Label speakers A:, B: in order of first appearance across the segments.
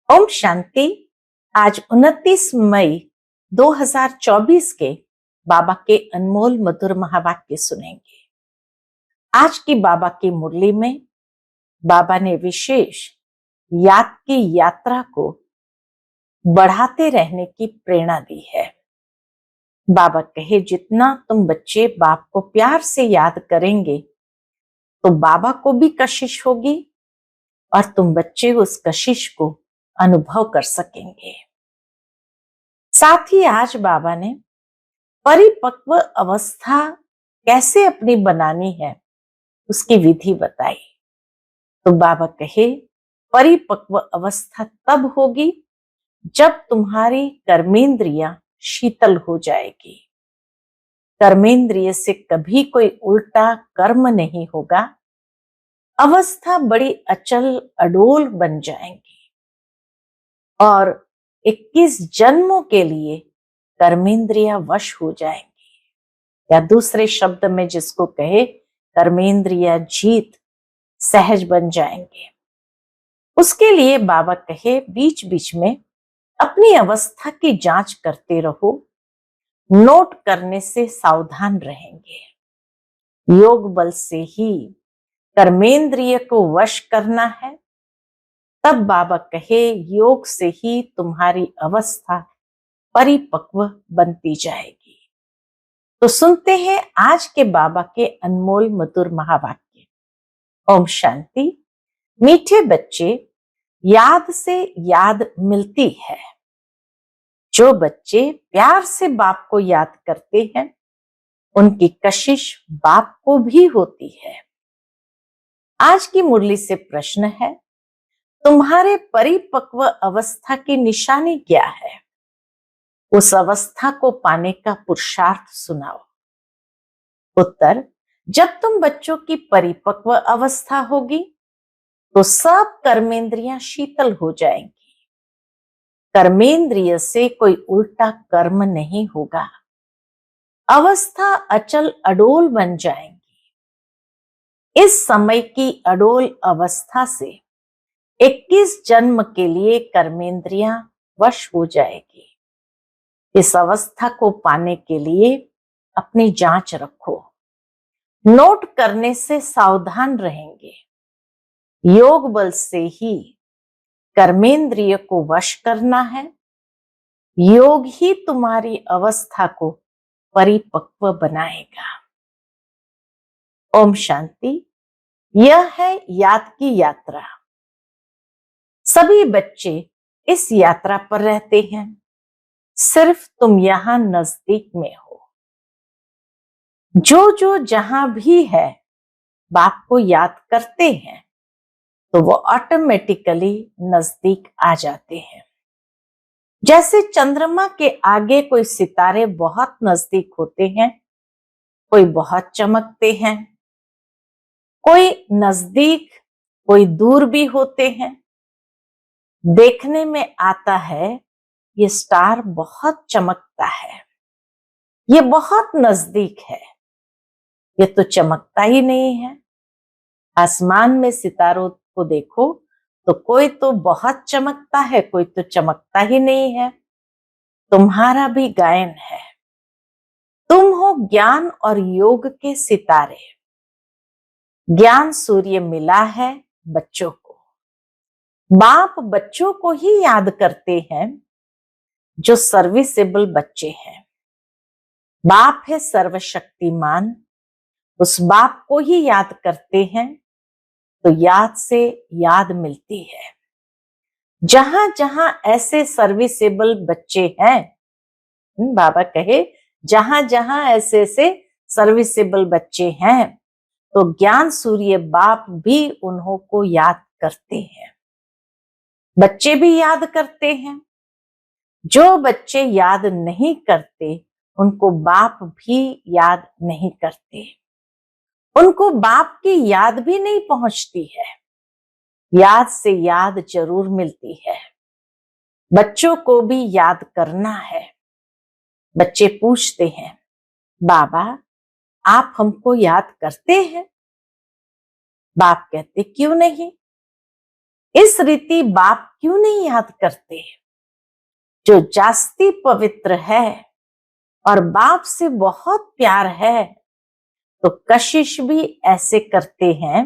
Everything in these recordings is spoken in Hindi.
A: ओम शांति। आज 29 मई 2024 के बाबा के अनमोल मधुर महावाक्य सुनेंगे। आज की बाबा की मुरली में बाबा ने विशेष याद की यात्रा को बढ़ाते रहने की प्रेरणा दी है। बाबा कहे, जितना तुम बच्चे बाप को प्यार से याद करेंगे तो बाबा को भी कशिश होगी और तुम बच्चे उस कशिश को अनुभव कर सकेंगे। साथ ही आज बाबा ने परिपक्व अवस्था कैसे अपनी बनानी है उसकी विधि बताई। तो बाबा कहे, परिपक्व अवस्था तब होगी जब तुम्हारी कर्मेंद्रियां शीतल हो जाएगी। कर्मेंद्रिय से कभी कोई उल्टा कर्म नहीं होगा। अवस्था बड़ी अचल अडोल बन जाएंगी और 21 जन्मों के लिए कर्मेंद्रिया वश हो जाएंगी, या दूसरे शब्द में जिसको कहे कर्मेंद्रिया जीत सहज बन जाएंगे। उसके लिए बाबा कहे, बीच बीच में अपनी अवस्था की जांच करते रहो, नोट करने से सावधान रहेंगे। योग बल से ही कर्मेंद्रिय को वश करना है। तब बाबा कहे, योग से ही तुम्हारी अवस्था परिपक्व बनती जाएगी। तो सुनते हैं आज के बाबा के अनमोल मधुर महावाक्य। ओम शांति। मीठे बच्चे, याद से याद मिलती है। जो बच्चे प्यार से बाप को याद करते हैं उनकी कशिश बाप को भी होती है। आज की मुरली से प्रश्न है, तुम्हारे परिपक्व अवस्था की निशानी क्या है? उस अवस्था को पाने का पुरुषार्थ सुनाओ। उत्तर, जब तुम बच्चों की परिपक्व अवस्था होगी तो सब कर्मेंद्रियां शीतल हो जाएंगी। कर्मेंद्रिय से कोई उल्टा कर्म नहीं होगा। अवस्था अचल अडोल बन जाएंगी। इस समय की अडोल अवस्था से 21 जन्म के लिए कर्मेंद्रियां वश हो जाएगी। इस अवस्था को पाने के लिए अपनी जांच रखो, नोट करने से सावधान रहेंगे। योग बल से ही कर्मेंद्रिय को वश करना है। योग ही तुम्हारी अवस्था को परिपक्व बनाएगा। ओम शांति। यह है याद की यात्रा। सभी बच्चे इस यात्रा पर रहते हैं, सिर्फ तुम यहां नजदीक में हो। जो जहां भी है बाप को याद करते हैं तो वो ऑटोमेटिकली नजदीक आ जाते हैं। जैसे चंद्रमा के आगे कोई सितारे बहुत नजदीक होते हैं, कोई बहुत चमकते हैं, कोई नजदीक कोई दूर भी होते हैं। देखने में आता है ये स्टार बहुत चमकता है, ये बहुत नजदीक है, ये तो चमकता ही नहीं है। आसमान में सितारों को देखो तो कोई तो बहुत चमकता है, कोई तो चमकता ही नहीं है। तुम्हारा भी गायन है। तुम हो ज्ञान और योग के सितारे। ज्ञान सूर्य मिला है बच्चों को। बाप बच्चों को ही याद करते हैं जो सर्विसेबल बच्चे हैं। बाप है सर्वशक्तिमान, उस बाप को ही याद करते हैं तो याद से याद मिलती है। जहां जहां ऐसे सर्विसेबल बच्चे हैं, बाबा कहे जहां जहां ऐसे सर्विसेबल बच्चे हैं तो ज्ञान सूर्य बाप भी उन्हों को याद करते हैं। बच्चे भी याद करते हैं। जो बच्चे याद नहीं करते उनको बाप भी याद नहीं करते। उनको बाप की याद भी नहीं पहुंचती है। याद से याद जरूर मिलती है। बच्चों को भी याद करना है। बच्चे पूछते हैं, बाबा आप हमको याद करते हैं? बाप कहते, क्यों नहीं। इस इस रीति बाप क्यों नहीं याद करते? जो जास्ती पवित्र है और बाप से बहुत प्यार है, तो कशिश भी ऐसे करते हैं।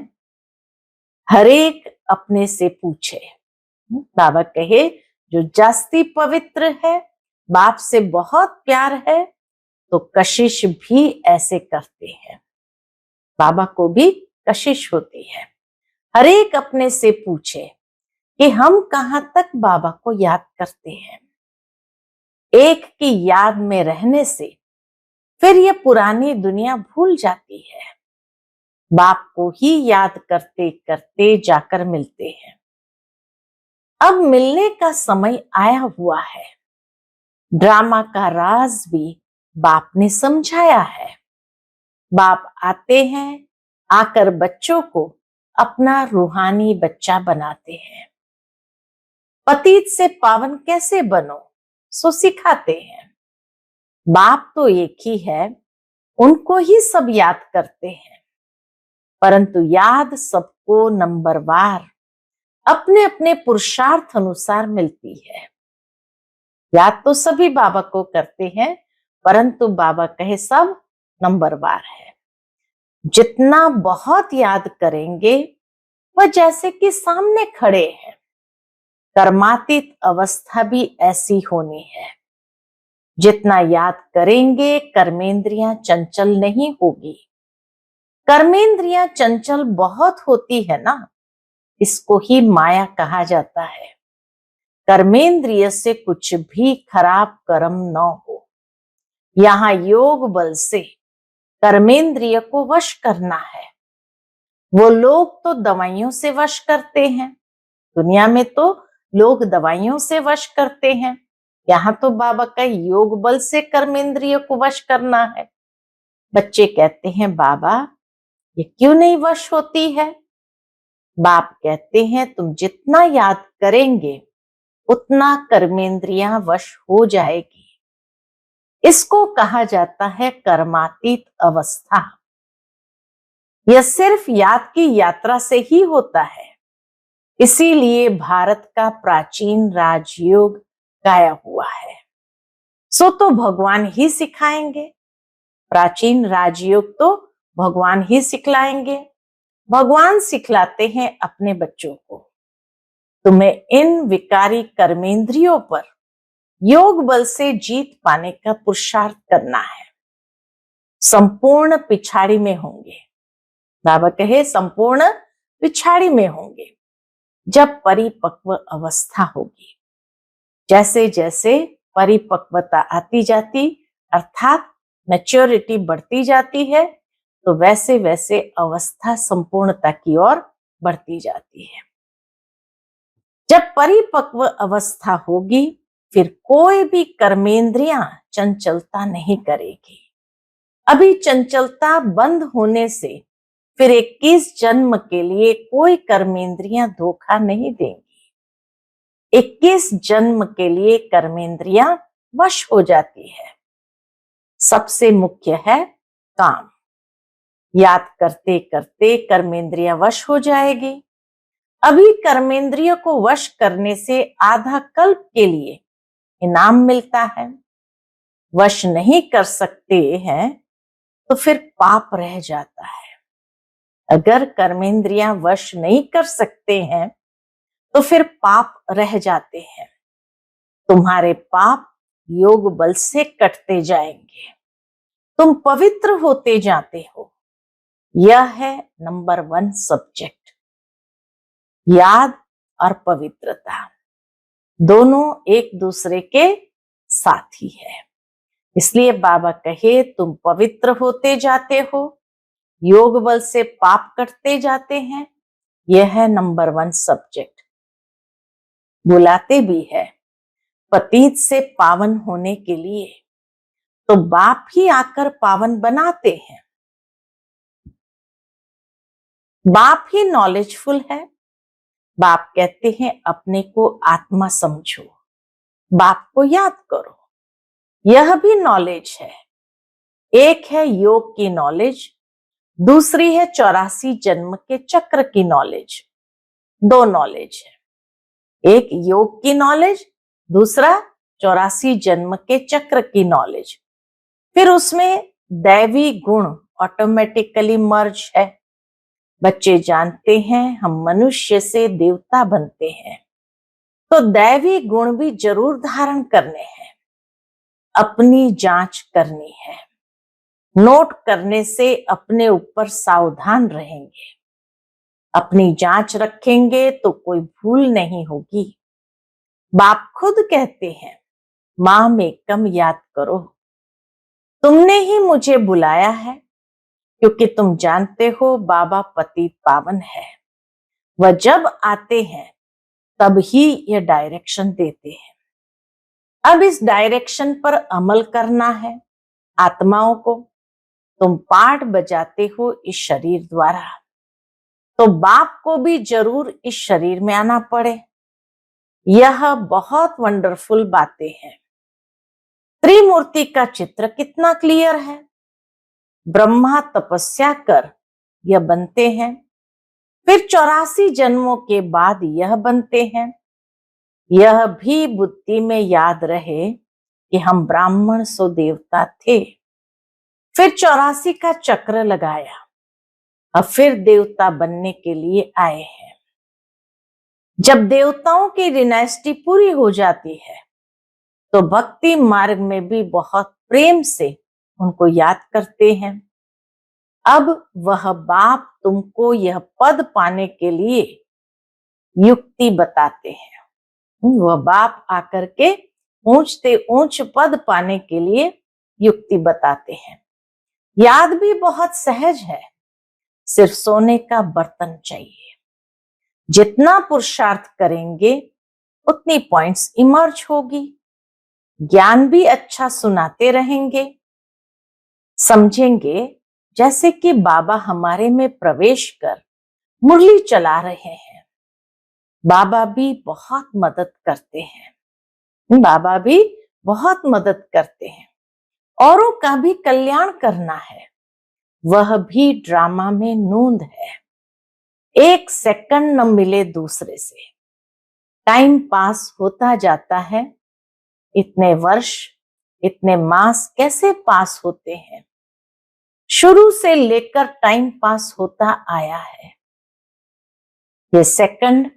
A: हर एक अपने से पूछे। बाबा कहे, जो जास्ती पवित्र है, बाप से बहुत प्यार है, तो कशिश भी ऐसे करते हैं। बाबा को भी कशिश होती है। हर एक अपने से पूछे कि हम कहां तक बाबा को याद करते हैं। एक की याद में रहने से फिर ये पुरानी दुनिया भूल जाती है। बाप को ही याद करते करते जाकर मिलते हैं। अब मिलने का समय आया हुआ है। ड्रामा का राज भी बाप ने समझाया है। बाप आते हैं, आकर बच्चों को अपना रूहानी बच्चा बनाते हैं। पतित से पावन कैसे बनो, सो सिखाते हैं। बाप तो एक ही है, उनको ही सब याद करते हैं, परंतु याद सबको नंबरवार अपने अपने पुरुषार्थ अनुसार मिलती है। याद तो सभी बाबा को करते हैं, परंतु बाबा कहे सब नंबरवार है। जितना बहुत याद करेंगे, वह जैसे कि सामने खड़े हैं। कर्मातीत अवस्था भी ऐसी होनी है। जितना याद करेंगे, कर्मेंद्रियां चंचल नहीं होगी। कर्मेंद्रियां चंचल बहुत होती है ना, इसको ही माया कहा जाता है। कर्मेंद्रिय से कुछ भी खराब कर्म न हो। यहाँ योग बल से कर्मेंद्रिय को वश करना है। वो लोग तो दवाइयों से वश करते हैं। दुनिया में तो लोग दवाइयों से वश करते हैं। यहाँ तो बाबा का योग बल से कर्मेंद्रिय को वश करना है। बच्चे कहते हैं, बाबा ये क्यों नहीं वश होती है? बाप कहते हैं, तुम जितना याद करेंगे उतना कर्मेंद्रियां वश हो जाएगी। इसको कहा जाता है कर्मातीत अवस्था। यह सिर्फ याद की यात्रा से ही होता है। इसीलिए भारत का प्राचीन राजयोग गाया हुआ है। सो तो भगवान ही सिखाएंगे। प्राचीन राजयोग तो भगवान ही सिखलाएंगे। भगवान सिखलाते हैं अपने बच्चों को। तुम्हें इन विकारी कर्मेंद्रियों पर योग बल से जीत पाने का पुरुषार्थ करना है। संपूर्ण पिछाड़ी में होंगे। बाबा कहे, संपूर्ण पिछाड़ी में होंगे जब परिपक्व अवस्था होगी। जैसे जैसे परिपक्वता आती जाती, अर्थात मैच्योरिटी बढ़ती जाती है, तो वैसे वैसे अवस्था संपूर्णता की ओर बढ़ती जाती है। जब परिपक्व अवस्था होगी, फिर कोई भी कर्मेंद्रियां चंचलता नहीं करेगी। अभी चंचलता बंद होने से फिर 21 जन्म के लिए कोई कर्मेंद्रियां धोखा नहीं देंगी। 21 जन्म के लिए कर्मेंद्रियां वश हो जाती है। सबसे मुख्य है काम। याद करते करते कर्मेंद्रियां वश हो जाएगी। अभी कर्मेंद्रिय को वश करने से आधा कल्प के लिए इनाम मिलता है। वश नहीं कर सकते हैं तो फिर पाप रह जाता है। अगर कर्मेंद्रियां वश नहीं कर सकते हैं तो फिर पाप रह जाते हैं। तुम्हारे पाप योग बल से कटते जाएंगे। तुम पवित्र होते जाते हो। यह है नंबर 1 सब्जेक्ट। याद और पवित्रता दोनों एक दूसरे के साथी है। इसलिए बाबा कहे, तुम पवित्र होते जाते हो, योग बल से पाप कटते जाते हैं। यह है नंबर 1 सब्जेक्ट। बुलाते भी है पतित से पावन होने के लिए, तो बाप ही आकर पावन बनाते हैं। बाप ही नॉलेजफुल है। बाप कहते हैं, अपने को आत्मा समझो, बाप को याद करो। यह भी नॉलेज है। एक है योग की नॉलेज, दूसरी है 84 जन्म के चक्र की नॉलेज। 2 नॉलेज है। एक योग की नॉलेज, दूसरा 84 जन्म के चक्र की नॉलेज, फिर उसमें दैवी गुण ऑटोमेटिकली मर्ज है। बच्चे जानते हैं हम मनुष्य से देवता बनते हैं, तो दैवी गुण भी जरूर धारण करने हैं। अपनी जांच करनी है, नोट करने से अपने ऊपर सावधान रहेंगे। अपनी जांच रखेंगे तो कोई भूल नहीं होगी। बाप खुद कहते हैं, मां में कम याद करो। तुमने ही मुझे बुलाया है, क्योंकि तुम जानते हो बाबा पतित पावन है। वह जब आते हैं तब ही यह डायरेक्शन देते हैं। अब इस डायरेक्शन पर अमल करना है। आत्माओं को तुम पाठ बजाते हो इस शरीर द्वारा, तो बाप को भी जरूर इस शरीर में आना पड़े। यह बहुत वंडरफुल बातें हैं। त्रिमूर्ति का चित्र कितना क्लियर है। ब्रह्मा तपस्या कर यह बनते हैं, फिर 84 जन्मों के बाद यह बनते हैं। यह भी बुद्धि में याद रहे कि हम ब्राह्मण सो देवता थे, फिर 84 का चक्र लगाया, अब फिर देवता बनने के लिए आए हैं। जब देवताओं की डिनास्टी पूरी हो जाती है तो भक्ति मार्ग में भी बहुत प्रेम से उनको याद करते हैं। अब वह बाप तुमको यह पद पाने के लिए युक्ति बताते हैं। वह बाप आकर के ऊंचते ऊंच पद पाने के लिए युक्ति बताते हैं। याद भी बहुत सहज है, सिर्फ सोने का बर्तन चाहिए। जितना पुरुषार्थ करेंगे उतनी पॉइंट्स इमर्ज होगी। ज्ञान भी अच्छा सुनाते रहेंगे। समझेंगे जैसे कि बाबा हमारे में प्रवेश कर मुरली चला रहे हैं। बाबा भी बहुत मदद करते हैं। बाबा भी बहुत मदद करते हैं। औरों का भी कल्याण करना है, वह भी ड्रामा में नूंद है। एक सेकंड न मिले दूसरे से, टाइम पास होता जाता है। इतने वर्ष, इतने मास कैसे पास होते हैं। शुरू से लेकर टाइम पास होता आया है। ये सेकंड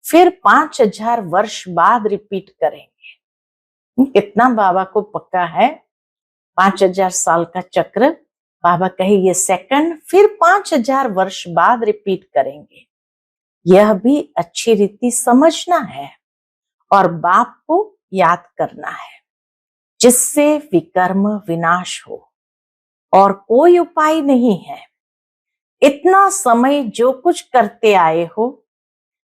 A: फिर 5000 वर्ष बाद रिपीट करेंगे। कितना बाबा को पक्का है। 5000 साल का चक्र, बाबा कहे ये सेकंड फिर 5000 वर्ष बाद रिपीट करेंगे। यह भी अच्छी रीति समझना है और बाप को याद करना है, जिससे विकर्म विनाश हो। और कोई उपाय नहीं है। इतना समय जो कुछ करते आए हो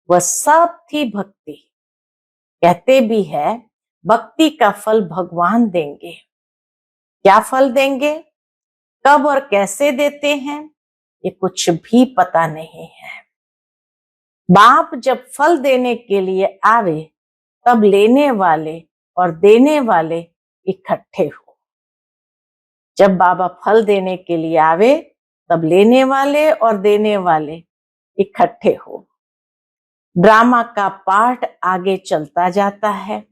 A: वह सब थी भक्ति। कहते भी है भक्ति का फल भगवान देंगे। क्या फल देंगे, कब और कैसे देते हैं, ये कुछ भी पता नहीं है। बाप जब फल देने के लिए आवे तब लेने वाले और देने वाले इकट्ठे हो। जब बाबा फल देने के लिए आवे तब लेने वाले और देने वाले इकट्ठे हो। ड्रामा का पार्ट आगे चलता जाता है।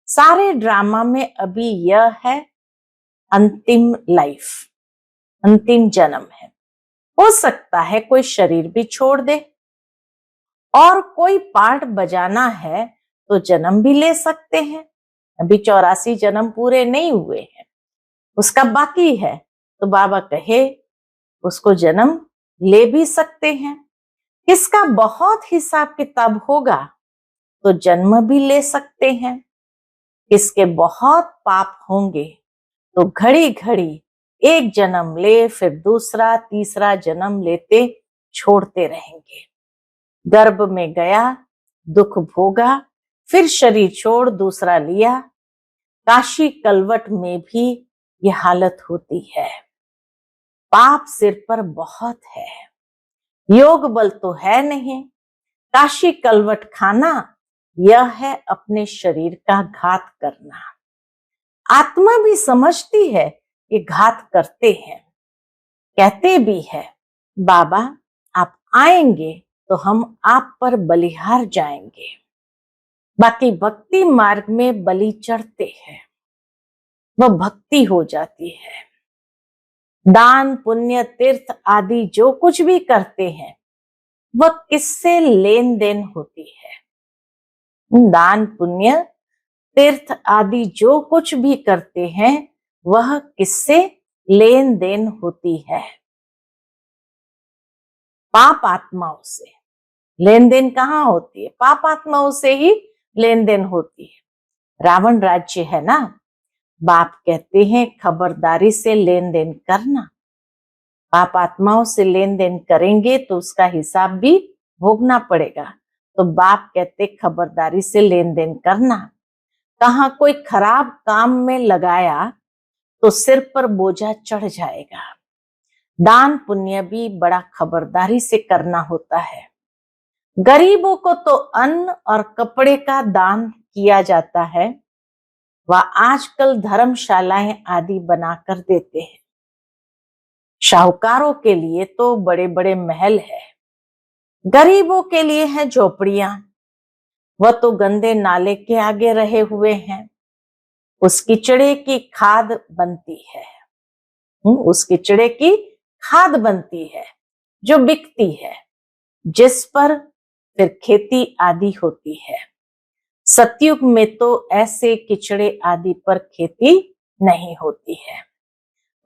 A: सारे ड्रामा में अभी यह है अंतिम लाइफ, अंतिम जन्म है। हो सकता है कोई शरीर भी छोड़ दे और कोई पार्ट बजाना है तो जन्म भी ले सकते हैं। अभी 84 जन्म पूरे नहीं हुए हैं, उसका बाकी है, तो बाबा कहे उसको जन्म ले भी सकते हैं। किसका बहुत हिसाब किताब होगा तो जन्म भी ले सकते हैं। किसके बहुत पाप होंगे तो घड़ी घड़ी एक जन्म ले, फिर दूसरा तीसरा जन्म लेते छोड़ते रहेंगे। गर्भ में गया, दुख भोगा, फिर शरीर छोड़ दूसरा लिया। काशी कलवट में भी ये हालत होती है। पाप सिर पर बहुत है, योग बल तो है नहीं। काशी कलवट खाना यह है अपने शरीर का घात करना। आत्मा भी समझती है कि घात करते हैं। कहते भी है बाबा आप आएंगे तो हम आप पर बलिहार जाएंगे। बाकी भक्ति मार्ग में बलि चढ़ते हैं, वह भक्ति हो जाती है। दान पुण्य तीर्थ आदि जो कुछ भी करते हैं वह किससे लेन देन होती है। दान पुण्य तीर्थ आदि जो कुछ भी करते हैं वह किससे लेन देन होती है। पाप आत्माओं से लेन देन कहाँ होती है? पाप आत्माओं से ही लेन देन होती है। रावण राज्य है ना, बाप कहते हैं खबरदारी से लेन देन करना। पाप आत्माओं से लेन देन करेंगे तो उसका हिसाब भी भोगना पड़ेगा। तो बाप कहते खबरदारी से लेन देन करना। कहाँ कोई खराब काम में लगाया तो सिर पर बोझा चढ़ जाएगा। दान पुण्य भी बड़ा खबरदारी से करना होता है। गरीबों को तो अन्न और कपड़े का दान किया जाता है, वह आजकल धर्मशालाएं आदि बनाकर देते हैं। शाहूकारों के लिए तो बड़े बड़े महल है, गरीबों के लिए है झोपड़ियां। वह तो गंदे नाले के आगे रहे हुए हैं। उस किचड़े की खाद बनती है, उस किचड़े की खाद बनती है जो बिकती है, जिस पर फिर खेती आदि होती है। सतयुग में तो ऐसे किचड़े आदि पर खेती नहीं होती है।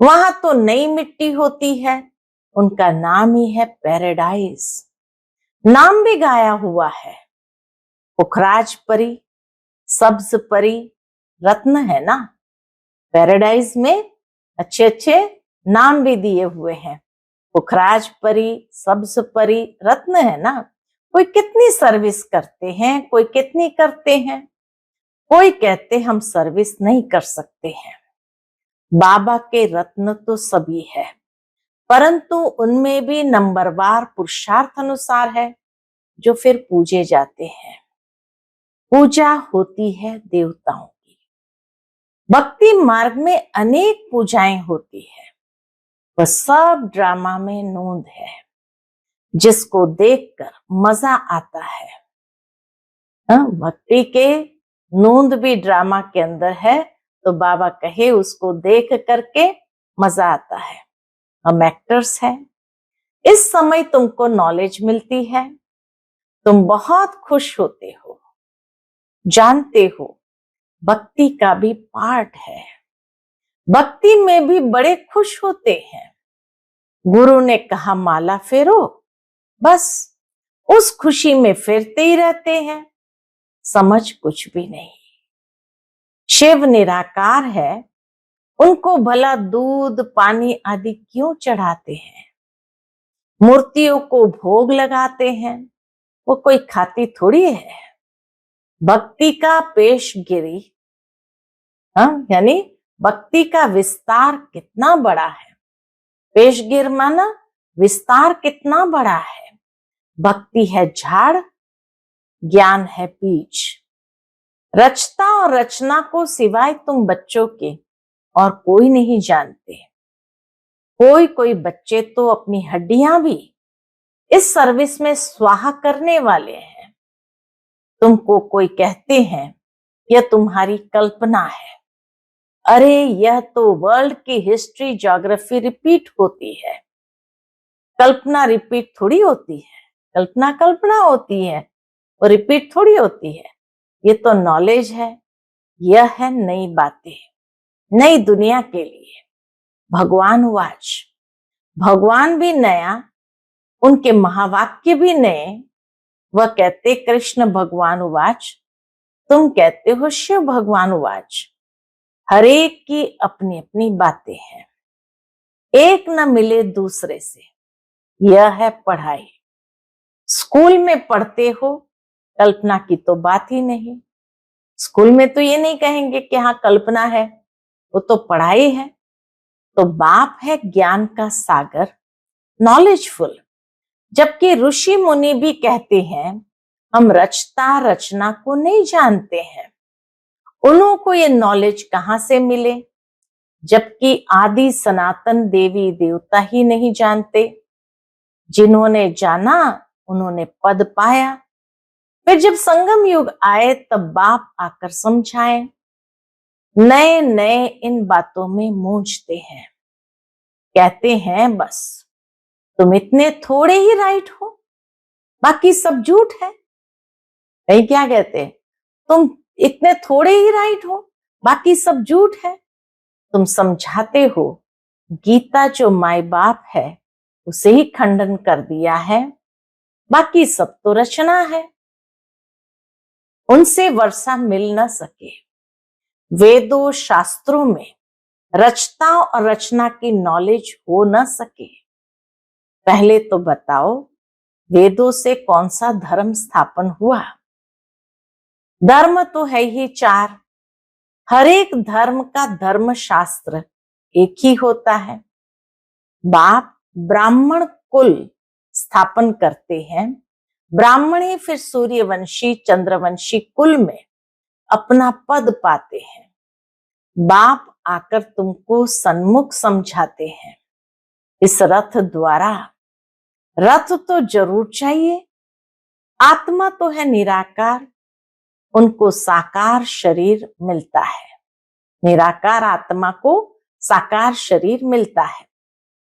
A: वहां तो नई मिट्टी होती है, उनका नाम ही है पैराडाइज। नाम भी गाया हुआ है, पुखराज परी, सब्ज परी, रत्न है ना। पैराडाइज में अच्छे अच्छे नाम भी दिए हुए हैं, पुखराज परी, सब्ज परी, रत्न है ना। कोई कितनी सर्विस करते हैं, कोई कितनी करते हैं, कोई कहते हम सर्विस नहीं कर सकते हैं। बाबा के रत्न तो सभी है, परंतु उनमें भी नंबरवार पुरुषार्थ अनुसार है जो फिर पूजे जाते हैं। पूजा होती है देवताओं की। भक्ति मार्ग में अनेक पूजाएं होती है, वह सब ड्रामा में नोंद है, जिसको देखकर मजा आता है। भक्ति के नोंद भी ड्रामा के अंदर है, तो बाबा कहे उसको देख करके मजा आता है। हम एक्टर्स हैं, इस समय तुमको नॉलेज मिलती है, तुम बहुत खुश होते हो, जानते हो भक्ति का भी पार्ट है। भक्ति में भी बड़े खुश होते हैं। गुरु ने कहा माला फेरो, बस उस खुशी में फेरते ही रहते हैं, समझ कुछ भी नहीं। शिव निराकार है, उनको भला दूध पानी आदि क्यों चढ़ाते हैं? मूर्तियों को भोग लगाते हैं, वो कोई खाती थोड़ी है। भक्ति का पेशगिरी, यानी भक्ति का विस्तार कितना बड़ा है। पेशगिर माना विस्तार कितना बड़ा है। भक्ति है झाड़, ज्ञान है बीज। रचता और रचना को सिवाय तुम बच्चों के और कोई नहीं जानते। कोई कोई बच्चे तो अपनी हड्डियां भी इस सर्विस में स्वाहा करने वाले हैं। तुमको कोई कहते हैं यह तुम्हारी कल्पना है। अरे यह तो वर्ल्ड की हिस्ट्री ज्योग्राफी रिपीट होती है, कल्पना रिपीट थोड़ी होती है। कल्पना कल्पना होती है, वो रिपीट थोड़ी होती है। ये तो नॉलेज है, यह है नई बातें, नई दुनिया के लिए। भगवान वाच, भगवान भी नया, उनके महावाक्य भी नए। वह कहते कृष्ण भगवान वाच, तुम कहते हो शिव भगवान वाच। हर एक की अपनी अपनी बातें हैं, एक न मिले दूसरे से। यह है पढ़ाई। स्कूल में पढ़ते हो, कल्पना की तो बात ही नहीं। स्कूल में तो ये नहीं कहेंगे कि हाँ कल्पना है, वो तो पढ़ाई है। तो बाप है ज्ञान का सागर, नॉलेजफुल। जबकि ऋषि मुनि भी कहते हैं हम रचता रचना को नहीं जानते हैं। उन्हों को ये नॉलेज कहां से मिले, जबकि आदि सनातन देवी देवता ही नहीं जानते। जिन्होंने जाना उन्होंने पद पाया, फिर जब संगम युग आए तब बाप आकर समझाए, नए नए इन बातों में मूंझते हैं, कहते हैं बस तुम इतने थोड़े ही राइट हो, बाकी सब झूठ है। नहीं, क्या कहते हैं, तुम इतने थोड़े ही राइट हो, बाकी सब झूठ है। तुम समझाते हो गीता जो माई बाप है उसे ही खंडन कर दिया है, बाकी सब तो रचना है, उनसे वर्षा मिल न सके। वेदों शास्त्रों में रचता और रचना की नॉलेज हो न सके। पहले तो बताओ वेदों से कौन सा धर्म स्थापन हुआ? धर्म तो है ही चार, हर एक धर्म का धर्म शास्त्र एक ही होता है। बाप ब्राह्मण कुल स्थापन करते हैं, ब्राह्मण ही फिर सूर्यवंशी चंद्रवंशी कुल में अपना पद पाते हैं। बाप आकर तुमको सन्मुख समझाते हैं, इस रथ द्वारा। रथ तो जरूर चाहिए, आत्मा तो है निराकार, उनको साकार शरीर मिलता है। निराकार आत्मा को साकार शरीर मिलता है।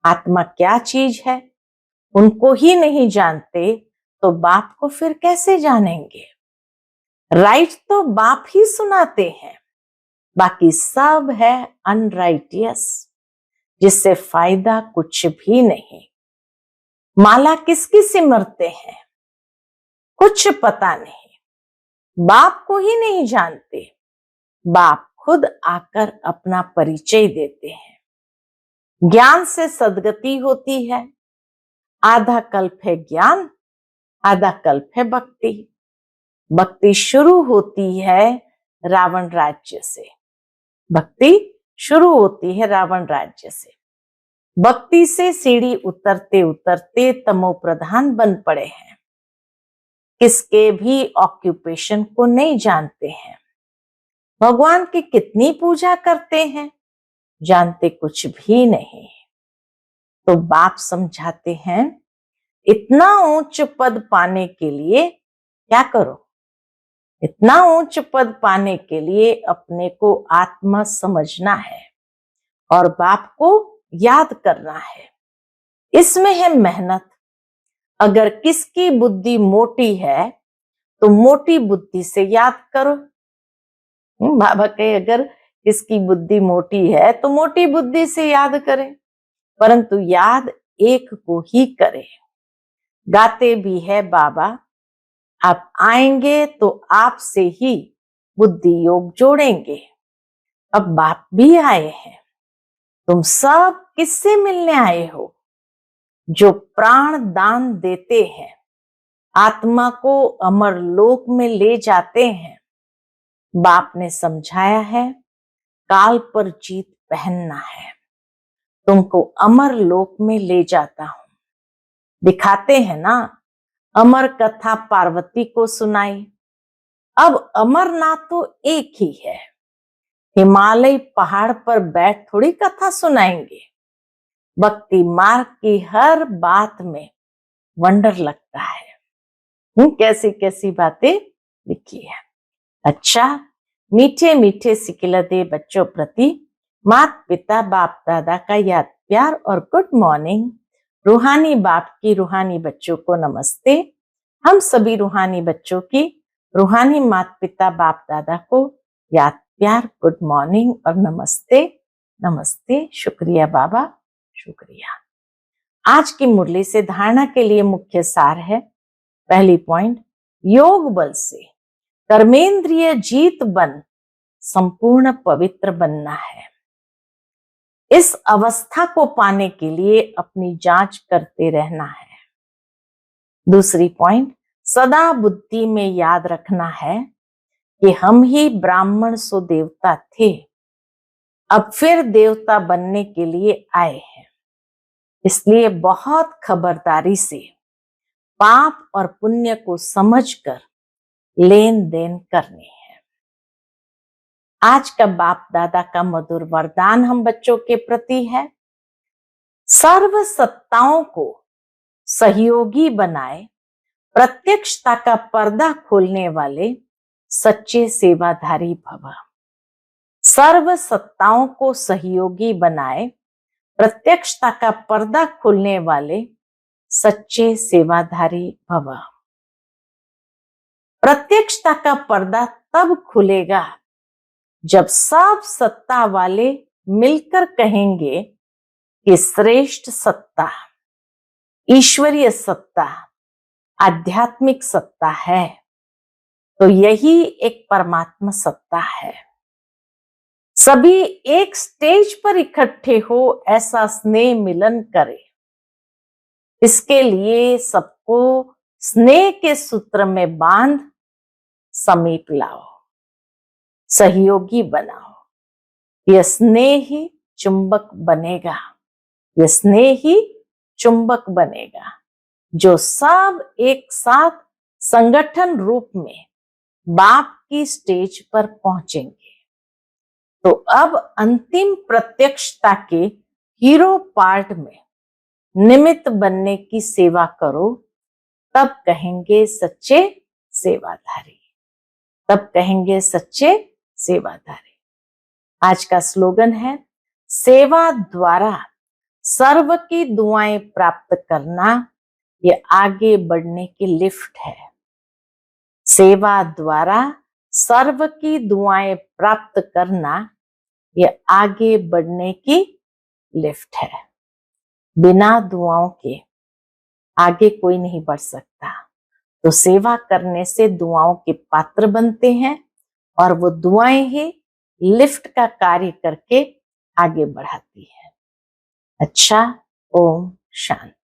A: आत्मा क्या चीज है उनको ही नहीं जानते तो बाप को फिर कैसे जानेंगे? राइट तो बाप ही सुनाते हैं, बाकी सब है अनराइटियस, जिससे फायदा कुछ भी नहीं। माला किसकी सिमरते हैं कुछ पता नहीं, बाप को ही नहीं जानते। बाप खुद आकर अपना परिचय देते हैं। ज्ञान से सद्गति होती है, आधा कल्प है ज्ञान, आधा कल्प है भक्ति। भक्ति शुरू होती है रावण राज्य से, भक्ति शुरू होती है रावण राज्य से। भक्ति से सीढ़ी उतरते उतरते तमो प्रधान बन पड़े हैं, किसके भी ऑक्यूपेशन को नहीं जानते हैं। भगवान की कितनी पूजा करते हैं, जानते कुछ भी नहीं। तो बाप समझाते हैं, इतना उच्च पद पाने के लिए क्या करो? इतना उच्च पद पाने के लिए अपने को आत्मा समझना है और बाप को याद करना है। इसमें है मेहनत। अगर किसकी बुद्धि मोटी है तो मोटी बुद्धि से याद करो। बाबा कहे अगर किसकी बुद्धि मोटी है तो मोटी बुद्धि से याद करें, परंतु याद एक को ही करें। गाते भी है बाबा, आप आएंगे तो आपसे ही बुद्धि योग जोड़ेंगे। अब बाप भी आए हैं, तुम सब किससे मिलने आए हो? जो प्राण दान देते हैं, आत्मा को अमर लोक में ले जाते हैं। बाप ने समझाया है काल पर जीत पहनना है, तुमको अमर लोक में ले जाता हूं। दिखाते हैं ना, अमर कथा पार्वती को सुनाई। अब अमरनाथ तो एक ही है, हिमालय पहाड़ पर बैठ थोड़ी कथा सुनाएंगे। भक्ति मार्ग की हर बात में वंडर लगता है। कैसी कैसी बातें लिखी है। अच्छा, मीठे मीठे सिकिलदे बच्चों प्रति माता पिता बाप दादा का याद प्यार और गुड मॉर्निंग। रूहानी बाप की रूहानी बच्चों को नमस्ते। हम सभी रूहानी बच्चों की रूहानी माता पिता बाप दादा को याद प्यार गुड मॉर्निंग और नमस्ते। नमस्ते, शुक्रिया बाबा, शुक्रिया। आज की मुरली से धारणा के लिए मुख्य सार है। पहली पॉइंट, योग बल से कर्मेंद्रिय जीत बन संपूर्ण पवित्र बनना है। इस अवस्था को पाने के लिए अपनी जांच करते रहना है। दूसरी पॉइंट, सदा बुद्धि में याद रखना है कि हम ही ब्राह्मण सो देवता थे, अब फिर देवता बनने के लिए आए हैं। इसलिए बहुत खबरदारी से पाप और पुण्य को समझकर लेन देन करनी है। आज का बाप दादा का मधुर वरदान हम बच्चों के प्रति है, सर्व सत्ताओं को सहयोगी बनाए प्रत्यक्षता का पर्दा खोलने वाले सच्चे सेवाधारी भव। सर्व सत्ताओं को सहयोगी बनाए प्रत्यक्षता का पर्दा खोलने वाले सच्चे सेवाधारी भव। प्रत्यक्षता का पर्दा तब खुलेगा जब सब सत्ता वाले मिलकर कहेंगे कि श्रेष्ठ सत्ता, ईश्वरीय सत्ता, आध्यात्मिक सत्ता है, तो यही एक परमात्मा सत्ता है। सभी एक स्टेज पर इकट्ठे हो ऐसा स्नेह मिलन करे। इसके लिए सबको स्नेह के सूत्र में बांध समीप लाओ, सहयोगी बनाओ। यह स्नेह ही चुंबक बनेगा, यह स्नेह ही चुंबक बनेगा जो सब एक साथ संगठन रूप में बाप की स्टेज पर पहुंचेंगे। तो अब अंतिम प्रत्यक्षता के हीरो पार्ट में निमित्त बनने की सेवा करो, तब कहेंगे सच्चे सेवाधारी, तब कहेंगे सच्चे सेवाधारी। आज का स्लोगन है, सेवा द्वारा सर्व की दुआएं प्राप्त करना ये आगे बढ़ने की लिफ्ट है। सेवा द्वारा सर्व की दुआएं प्राप्त करना ये आगे बढ़ने की लिफ्ट है। बिना दुआओं के आगे कोई नहीं बढ़ सकता। तो सेवा करने से दुआओं के पात्र बनते हैं और वो दुआएं ही लिफ्ट का कार्य करके आगे बढ़ाती है। अच्छा, ओम शांति।